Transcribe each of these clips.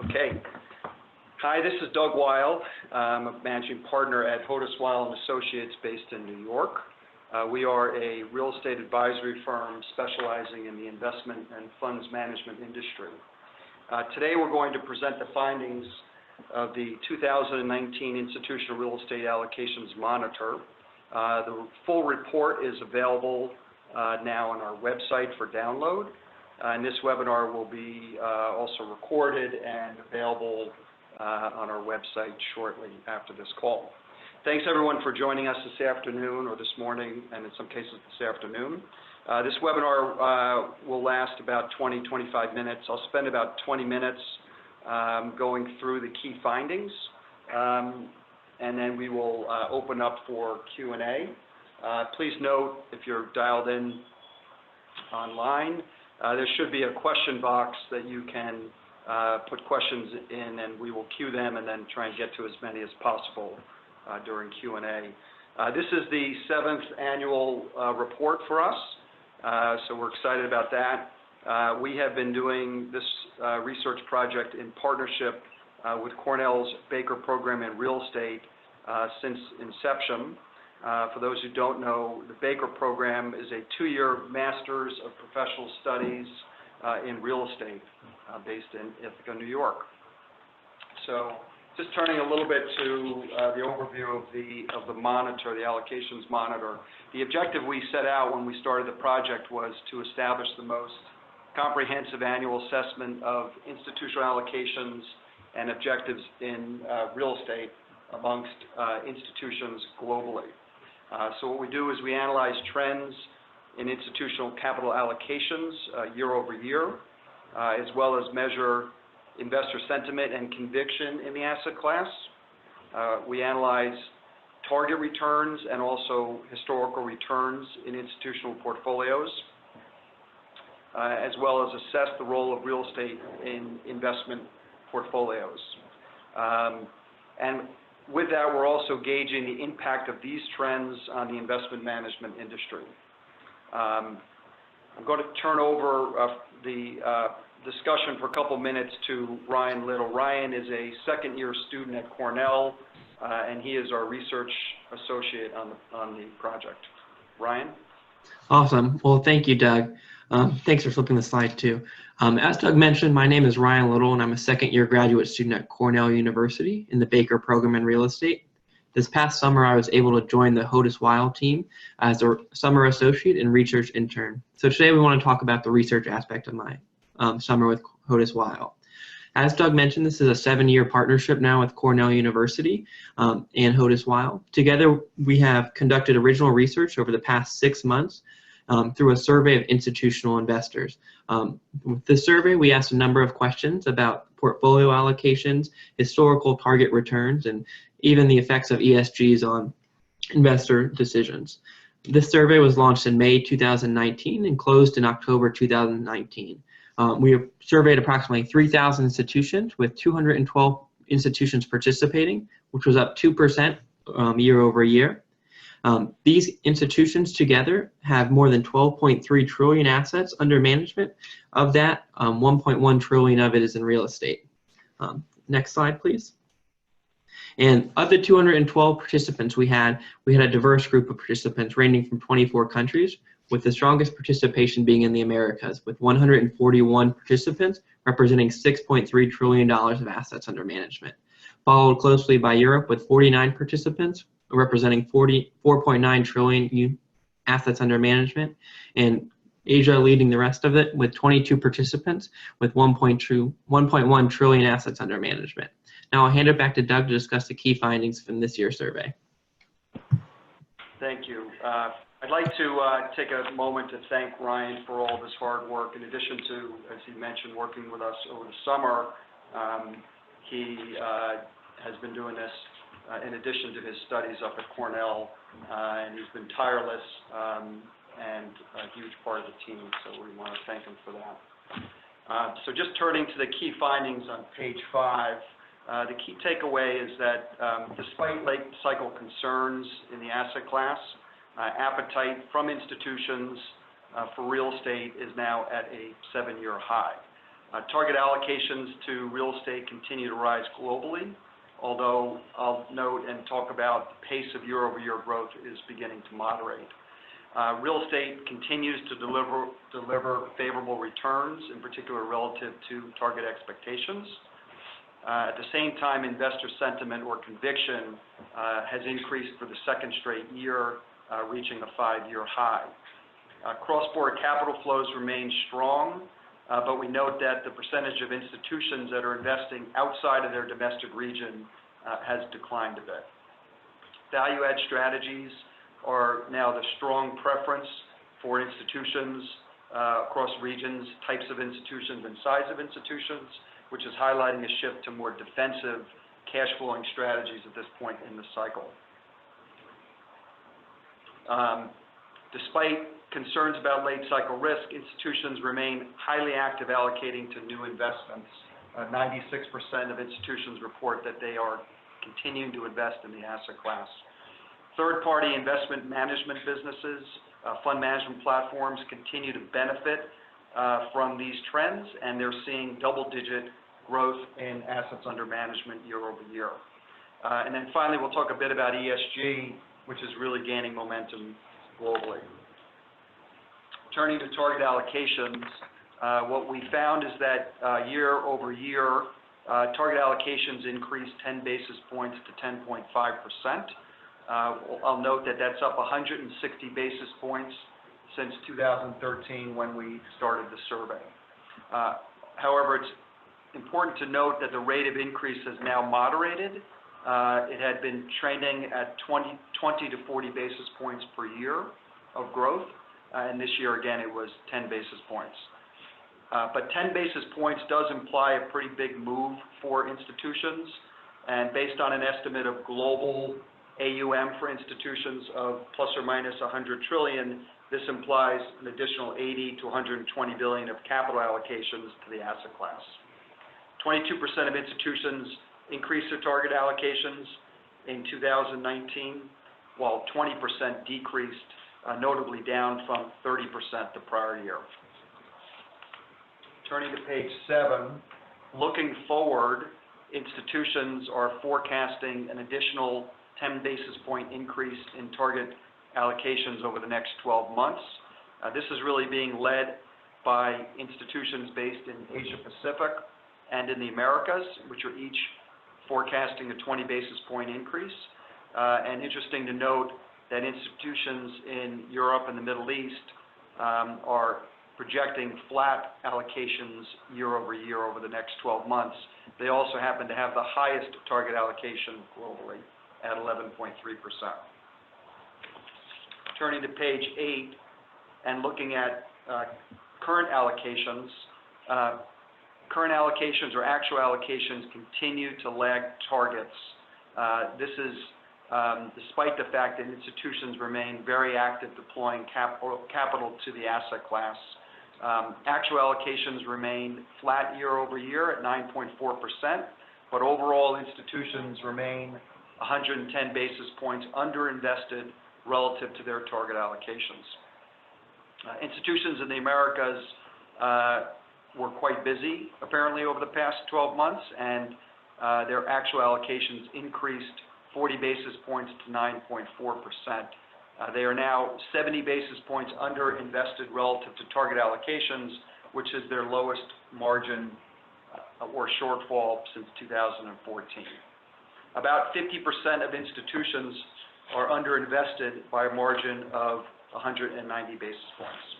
Okay. Hi, this is Doug Weil. I'm a managing partner at Hodis Weil & Associates based in New York. We are a real estate advisory firm specializing in the investment and funds management industry. Today we're going to present the findings of the 2019 Institutional Real Estate Allocations Monitor. The full report is available now on our website for download. And this webinar will be also recorded and available on our website shortly after this call. Thanks everyone for joining us this afternoon or this morning, and in some cases this afternoon. This webinar will last about 20-25 minutes. I'll spend about 20 minutes going through the key findings, and then we will open up for Q&A. Please note, if you're dialed in online, there should be a question box that you can put questions in, and we will queue them and then try and get to as many as possible during Q&A. This is the 7th annual report for us, so we're excited about that. We have been doing this research project in partnership with Cornell's Baker Program in Real Estate since inception. For those who don't know, the Baker Program is a 2-year Master's of Professional Studies in Real Estate based in Ithaca, New York. So just turning a little bit to the overview of the monitor, the Allocations Monitor. The objective we set out when we started the project was to establish the most comprehensive annual assessment of institutional allocations and objectives in real estate amongst institutions globally. So what we do is we analyze trends in institutional capital allocations year over year, as well as measure investor sentiment and conviction in the asset class. We analyze target returns and also historical returns in institutional portfolios, as well as assess the role of real estate in investment portfolios. And with that, we're also gauging the impact of these trends on the investment management industry. I'm going to turn over the discussion for a couple minutes to Ryan Little. Ryan is a second-year student at Cornell, and he is our research associate on the project. Ryan? Awesome. Well, thank you, Doug. Thanks for flipping the slide too. As Doug mentioned, my name is Ryan Little, and I'm a second-year graduate student at Cornell University in the Baker Program in Real Estate. This past summer, I was able to join the Hodis Weil team as a summer associate and research intern. So today we want to talk about the research aspect of my summer with Hodis Weil. As Doug mentioned, this is a 7-year partnership now with Cornell University and Hodis Weil. Together, we have conducted original research over the past 6 months through a survey of institutional investors. With this survey, we asked a number of questions about portfolio allocations, historical target returns, and even the effects of ESGs on investor decisions. This survey was launched in May 2019 and closed in October 2019. We have surveyed approximately 3,000 institutions with 212 institutions participating, which was up 2% year over year. These institutions together have more than 12.3 trillion assets under management. Of that, 1.1 trillion of it is in real estate. Next slide, please. And of the 212 participants we had a diverse group of participants ranging from 24 countries, with the strongest participation being in the Americas, with 141 participants representing $6.3 trillion of assets under management. Followed closely by Europe with 49 participants, representing 4.9 trillion assets under management, and Asia leading the rest of it with 22 participants with 1.1 trillion assets under management. Now I'll hand it back to Doug to discuss the key findings from this year's survey. Thank you. I'd like to take a moment to thank Ryan for all of his hard work. In addition to, as he mentioned, working with us over the summer, he has been doing this in addition to his studies up at Cornell, and he's been tireless and a huge part of the team, so we want to thank him for that. So just turning to the key findings on page 5, the key takeaway is that despite late cycle concerns in the asset class, appetite from institutions for real estate is now at a 7-year high. Target allocations to real estate continue to rise globally, although I'll note and talk about the pace of year-over-year growth is beginning to moderate. Real estate continues to deliver favorable returns, in particular relative to target expectations. At the same time, investor sentiment or conviction has increased for the second straight year, reaching a 5-year high. Cross-border capital flows remain strong, but we note that the percentage of institutions that are investing outside of their domestic region has declined a bit. Value-add strategies are now the strong preference for institutions across regions, types of institutions, and size of institutions, which is highlighting a shift to more defensive cash flowing strategies at this point in the cycle. Despite concerns about late cycle risk, institutions remain highly active allocating to new investments. 96% of institutions report that they are continuing to invest in the asset class. Third-party investment management businesses, fund management platforms continue to benefit from these trends, and they're seeing double-digit growth in assets under management year over year. And then finally, we'll talk a bit about ESG, which is really gaining momentum globally. Turning to target allocations, what we found is that year over year, target allocations increased 10 basis points to 10.5%. I'll note that that's up 160 basis points since 2013 when we started the survey. However, it's important to note that the rate of increase has now moderated. It had been trending at 20 to 40 basis points per year of growth, and this year again it was 10 basis points. But 10 basis points does imply a pretty big move for institutions, and based on an estimate of global AUM for institutions of plus or minus 100 trillion, this implies an additional 80 to 120 billion of capital allocations to the asset class. 22% of institutions increased their target allocations in 2019, while 20% decreased, notably down from 30% the prior year. Turning to page 7, looking forward, institutions are forecasting an additional 10 basis point increase in target allocations over the next 12 months. This is really being led by institutions based in Asia Pacific and in the Americas, which are each forecasting a 20 basis point increase. And interesting to note that institutions in Europe and the Middle East are projecting flat allocations year over year over the next 12 months. They also happen to have the highest target allocation globally at 11.3%. Turning to page 8 and looking at current allocations, or actual allocations continue to lag targets. This is despite the fact that institutions remain very active deploying capital to the asset class. Actual allocations remain flat year over year at 9.4%, but overall institutions remain 110 basis points underinvested relative to their target allocations. Institutions in the Americas were quite busy apparently over the past 12 months, and their actual allocations increased 40 basis points to 9.4%. They are now 70 basis points underinvested relative to target allocations, which is their lowest margin or shortfall since 2014. About 50% of institutions are underinvested by a margin of 190 basis points.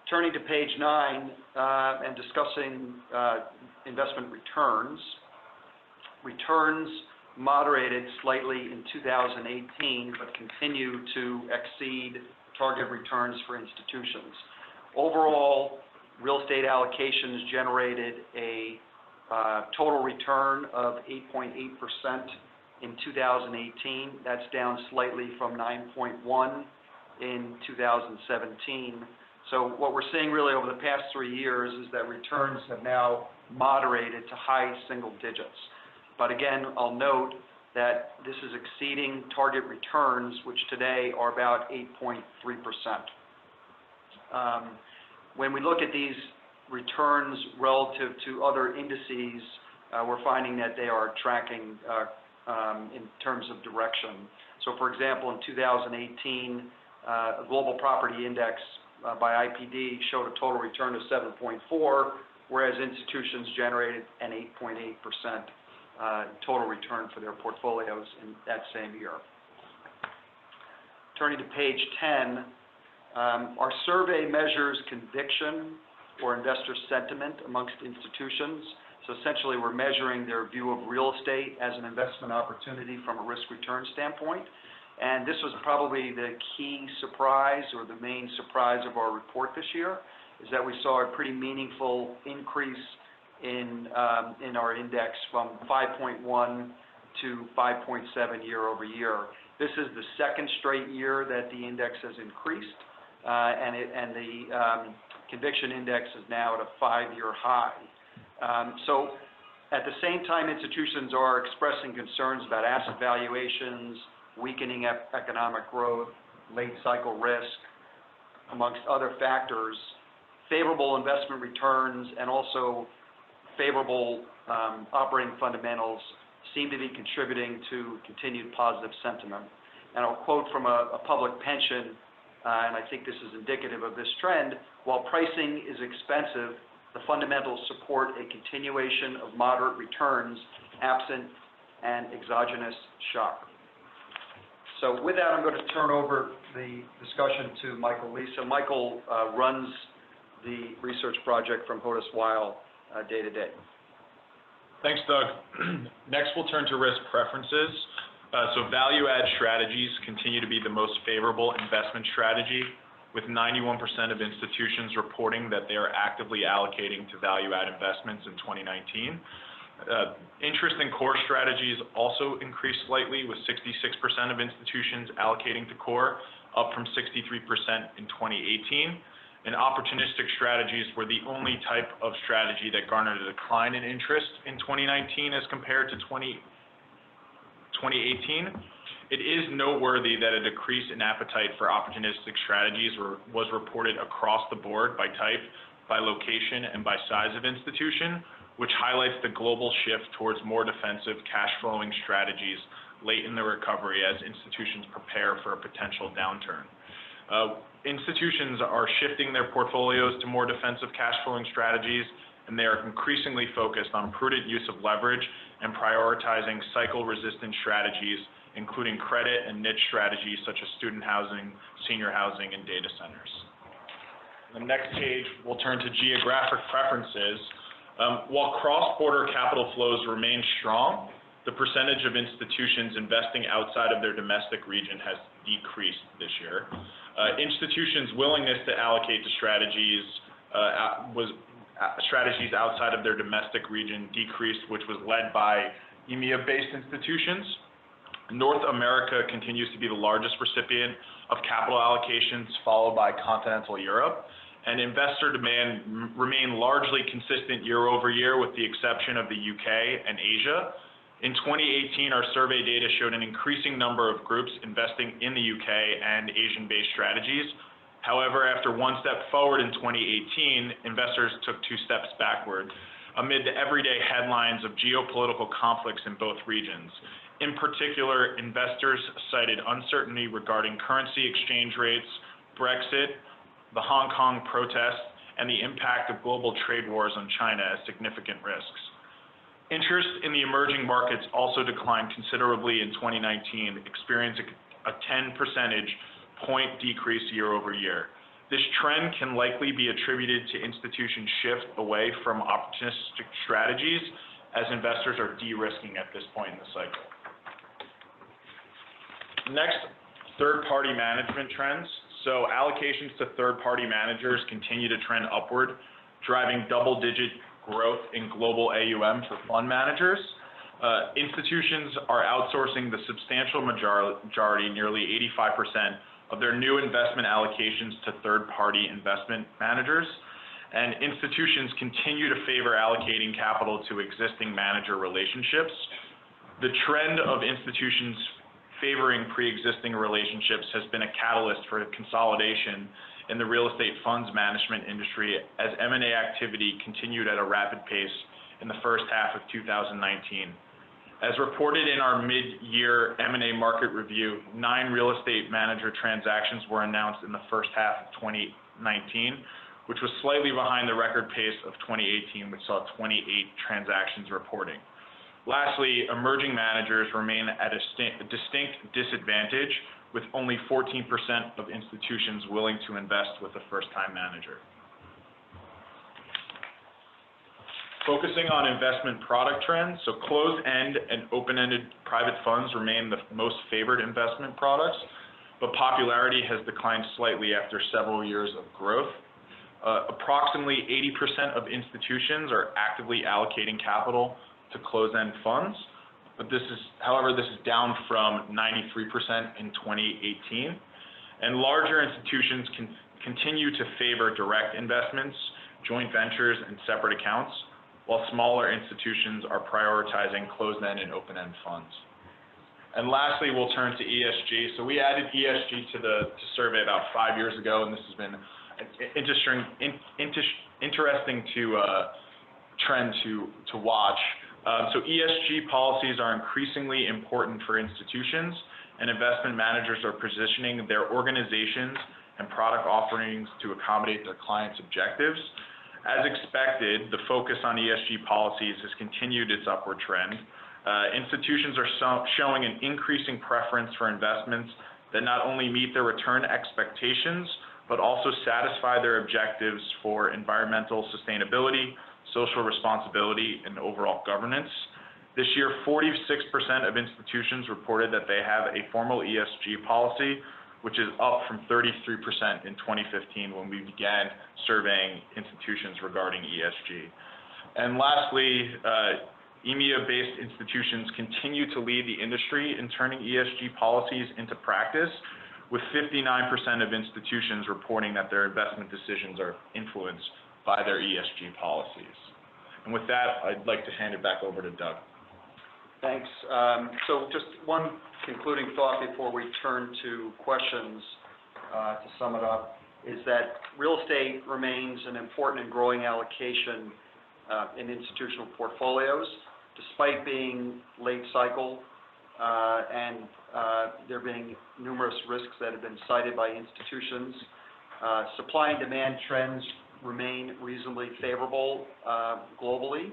Turning to page 9 and discussing investment returns. Returns moderated slightly in 2018, but continue to exceed target returns for institutions. Overall, real estate allocations generated a total return of 8.8% in 2018. That's down slightly from 9.1% in 2017. So what we're seeing really over the past 3 years is that returns have now moderated to high single digits. But again, I'll note that this is exceeding target returns, which today are about 8.3%. When we look at these returns relative to other indices, we're finding that they are tracking in terms of direction. So for example, in 2018, a global property index by IPD showed a total return of 7.4, whereas institutions generated an 8.8% total return for their portfolios in that same year. Turning to page 10, our survey measures conviction or investor sentiment amongst institutions. So essentially, we're measuring their view of real estate as an investment opportunity from a risk-return standpoint. And this was probably the key surprise or the main surprise of our report this year, is that we saw a pretty meaningful increase in our index from 5.1 to 5.7 year over year. This is the second straight year that the index has increased, and the conviction index is now at a 5-year high. So at the same time, institutions are expressing concerns about asset valuations, weakening economic growth, late cycle risk, amongst other factors. Favorable investment returns and also favorable operating fundamentals seem to be contributing to continued positive sentiment. And I'll quote from a public pension, and I think this is indicative of this trend: while pricing is expensive, the fundamentals support a continuation of moderate returns absent an exogenous shock. So with that, I'm going to turn over the discussion to Michael Lisa. Michael runs the research project from Hodes Weil day to day. Thanks, Doug. Next, we'll turn to risk preferences. So value-add strategies continue to be the most favorable investment strategy, with 91% of institutions reporting that they are actively allocating to value-add investments in 2019. Interest in core strategies also increased slightly, with 66% of institutions allocating to core, up from 63% in 2018. And opportunistic strategies were the only type of strategy that garnered a decline in interest in 2019 as compared to 2018. It is noteworthy that a decrease in appetite for opportunistic strategies was reported across the board by type, by location, and by size of institution, which highlights the global shift towards more defensive cash-flowing strategies late in the recovery as institutions prepare for a potential downturn. Institutions are shifting their portfolios to more defensive cash-flowing strategies, and they are increasingly focused on prudent use of leverage and prioritizing cycle-resistant strategies, including credit and niche strategies such as student housing, senior housing, and data centers. On the next page, we'll turn to geographic preferences. While cross-border capital flows remain strong, the percentage of institutions investing outside of their domestic region has decreased this year. Institutions' willingness to allocate to strategies outside of their domestic region decreased, which was led by EMEA-based institutions. North America continues to be the largest recipient of capital allocations, followed by continental Europe, and investor demand remained largely consistent year over year, with the exception of the UK and Asia. In 2018, our survey data showed an increasing number of groups investing in the UK and Asian-based strategies. However, after one step forward in 2018, investors took 2 steps backward amid the everyday headlines of geopolitical conflicts in both regions. In particular, investors cited uncertainty regarding currency exchange rates, Brexit, the Hong Kong protests, and the impact of global trade wars on China as significant risks. Interest in the emerging markets also declined considerably in 2019, experiencing a 10 percentage point decrease year over year. This trend can likely be attributed to institutions' shift away from opportunistic strategies as investors are de-risking at this point in the cycle. Next, third-party management trends. So allocations to third-party managers continue to trend upward, driving double-digit growth in global AUM for fund managers. Institutions are outsourcing the substantial majority, nearly 85%, of their new investment allocations to third-party investment managers. And institutions continue to favor allocating capital to existing manager relationships. The trend of institutions favoring pre-existing relationships has been a catalyst for consolidation in the real estate funds management industry as M&A activity continued at a rapid pace in the first half of 2019. As reported in our mid-year M&A market review, 9 real estate manager transactions were announced in the first half of 2019, which was slightly behind the record pace of 2018, which saw 28 transactions reporting. Lastly, emerging managers remain at a distinct disadvantage, with only 14% of institutions willing to invest with a first-time manager. Focusing on investment product trends, so closed-end and open-ended private funds remain the most favored investment products, but popularity has declined slightly after several years of growth. Approximately 80% of institutions are actively allocating capital to closed-end funds, but however, this is down from 93% in 2018. And larger institutions continue to favor direct investments, joint ventures, and separate accounts, while smaller institutions are prioritizing closed-end and open-end funds. And lastly, we'll turn to ESG. So we added ESG to the survey about 5 years ago, and this has been an interesting trend to watch. So ESG policies are increasingly important for institutions, and investment managers are positioning their organizations and product offerings to accommodate their clients' objectives. As expected, the focus on ESG policies has continued its upward trend. Institutions are showing an increasing preference for investments that not only meet their return expectations, but also satisfy their objectives for environmental sustainability, social responsibility, and overall governance. This year, 46% of institutions reported that they have a formal ESG policy, which is up from 33% in 2015 when we began surveying institutions regarding ESG. And lastly, EMEA-based institutions continue to lead the industry in turning ESG policies into practice, with 59% of institutions reporting that their investment decisions are influenced by their ESG policies. And with that, I'd like to hand it back over to Doug. Thanks. So just one concluding thought before we turn to questions to sum it up, is that real estate remains an important and growing allocation in institutional portfolios, despite being late cycle and there being numerous risks that have been cited by institutions. Supply and demand trends remain reasonably favorable globally,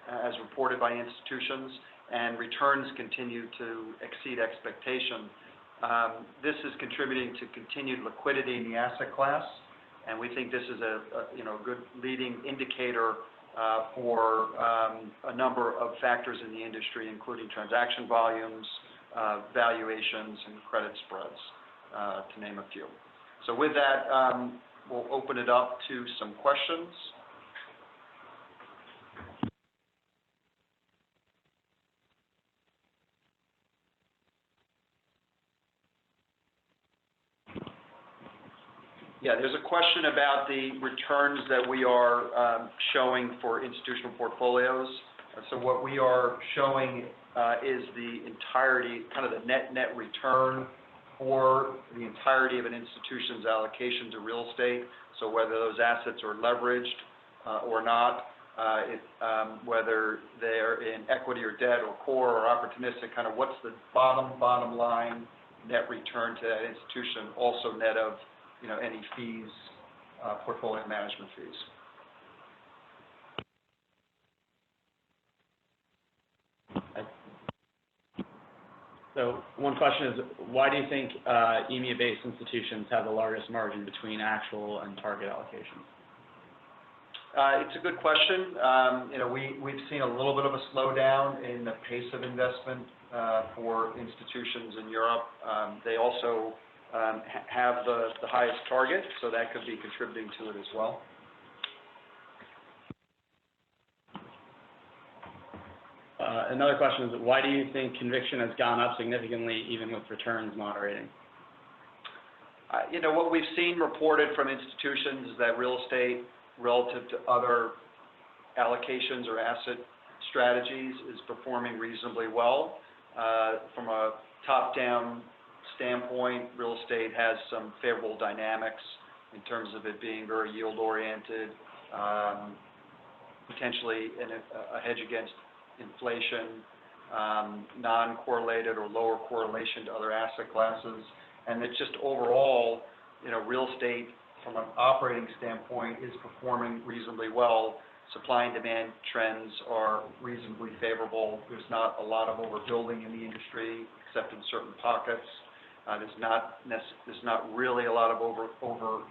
as reported by institutions, and returns continue to exceed expectation. This is contributing to continued liquidity in the asset class, and we think this is a good leading indicator for a number of factors in the industry, including transaction volumes, valuations, and credit spreads, to name a few. So with that, we'll open it up to some questions. Yeah, there's a question about the returns that we are showing for institutional portfolios. So what we are showing is the entirety, kind of the net return for the entirety of an institution's allocation to real estate. So whether those assets are leveraged or not, whether they're in equity or debt or core or opportunistic, kind of what's the bottom line net return to that institution, also net of any fees, portfolio management fees. So one question is, why do you think EMEA-based institutions have the largest margin between actual and target allocations? It's a good question. We've seen a little bit of a slowdown in the pace of investment for institutions in Europe. They also have the highest target, so that could be contributing to it as well. Another question is, why do you think conviction has gone up significantly even with returns moderating? What we've seen reported from institutions is that real estate, relative to other allocations or asset strategies, is performing reasonably well. From a top-down standpoint, real estate has some favorable dynamics in terms of it being very yield-oriented, potentially a hedge against inflation, non-correlated or lower correlation to other asset classes. And it's just overall, real estate from an operating standpoint is performing reasonably well. Supply and demand trends are reasonably favorable. There's not a lot of overbuilding in the industry, except in certain pockets. There's not really a lot of over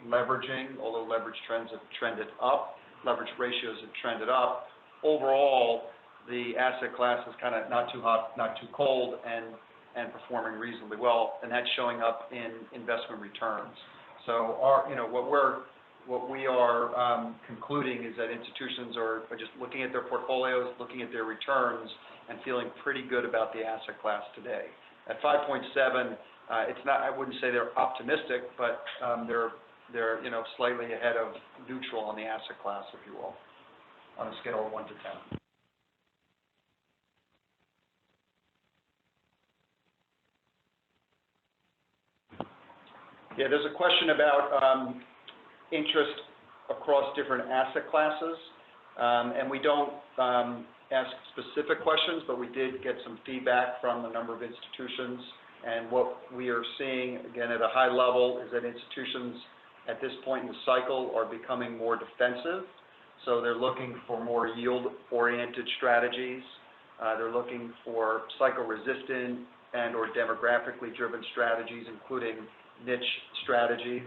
leveraging, although leverage trends have trended up. Leverage ratios have trended up. Overall, the asset class is kind of not too hot, not too cold, and performing reasonably well, and that's showing up in investment returns. So what we are concluding is that institutions are just looking at their portfolios, looking at their returns, and feeling pretty good about the asset class today. At 5.7, it's not. I wouldn't say they're optimistic, but they're slightly ahead of neutral on the asset class, if you will, on a scale of 1 to 10. Yeah, there's a question about interest across different asset classes, and we don't ask specific questions, but we did get some feedback from a number of institutions, and what we are seeing, again, at a high level, is that institutions at this point in the cycle are becoming more defensive, so they're looking for more yield-oriented strategies. They're looking for cycle-resistant and or demographically driven strategies, including niche strategies,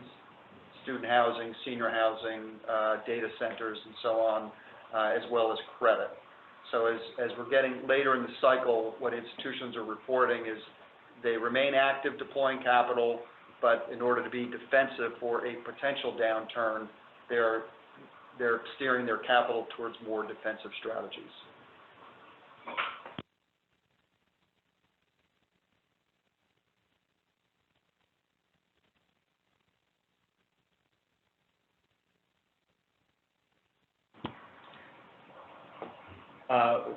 student housing, senior housing, data centers, and so on, as well as credit. So as we're getting later in the cycle, what institutions are reporting is they remain active deploying capital, but in order to be defensive for a potential downturn, they're steering their capital towards more defensive strategies.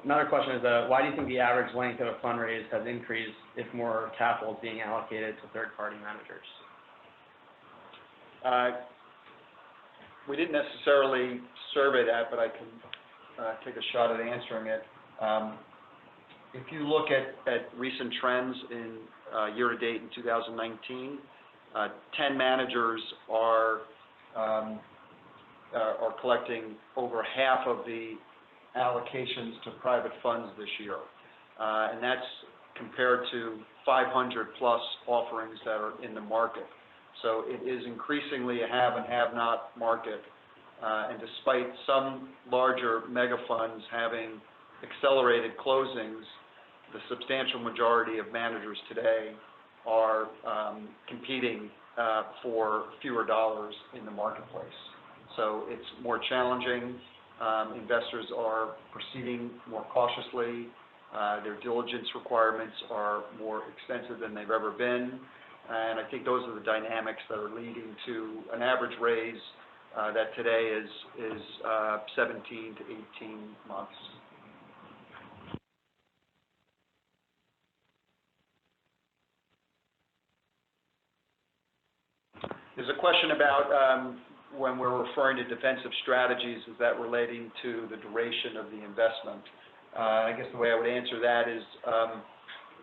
Another question is, why do you think the average length of a fundraise has increased if more capital is being allocated to third-party managers? We didn't necessarily survey that, but I can take a shot at answering it. If you look at recent trends in year-to-date in 2019, 10 managers are collecting over half of the allocations to private funds this year, and that's compared to 500 plus offerings that are in the market. So it is increasingly a have and have not market, and despite some larger mega funds having accelerated closings, the substantial majority of managers today are competing for fewer dollars in the marketplace. So it's more challenging. Investors are proceeding more cautiously. Their diligence requirements are more extensive than they've ever been. And I think those are the dynamics that are leading to an average raise that today is 17 to 18 months. There's a question about when we're referring to defensive strategies, is that relating to the duration of the investment? I guess the way I would answer that is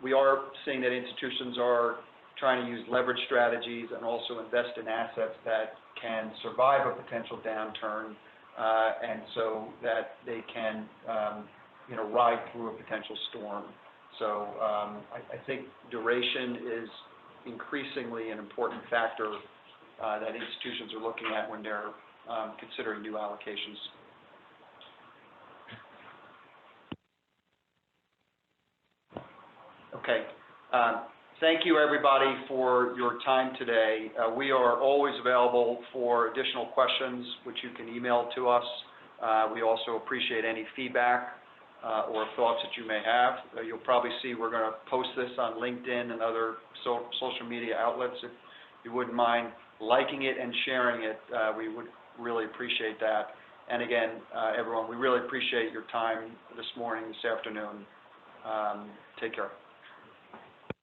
we are seeing that institutions are trying to use leverage strategies and also invest in assets that can survive a potential downturn, and so that they can ride through a potential storm. So I think duration is increasingly an important factor that institutions are looking at when they're considering new allocations. Okay. Thank you, everybody, for your time today. We are always available for additional questions, which you can email to us. We also appreciate any feedback or thoughts that you may have. You'll probably see we're going to post this on LinkedIn and other social media outlets. If you wouldn't mind liking it and sharing it, we would really appreciate that. And again, everyone, we really appreciate your time this morning, this afternoon. Take care.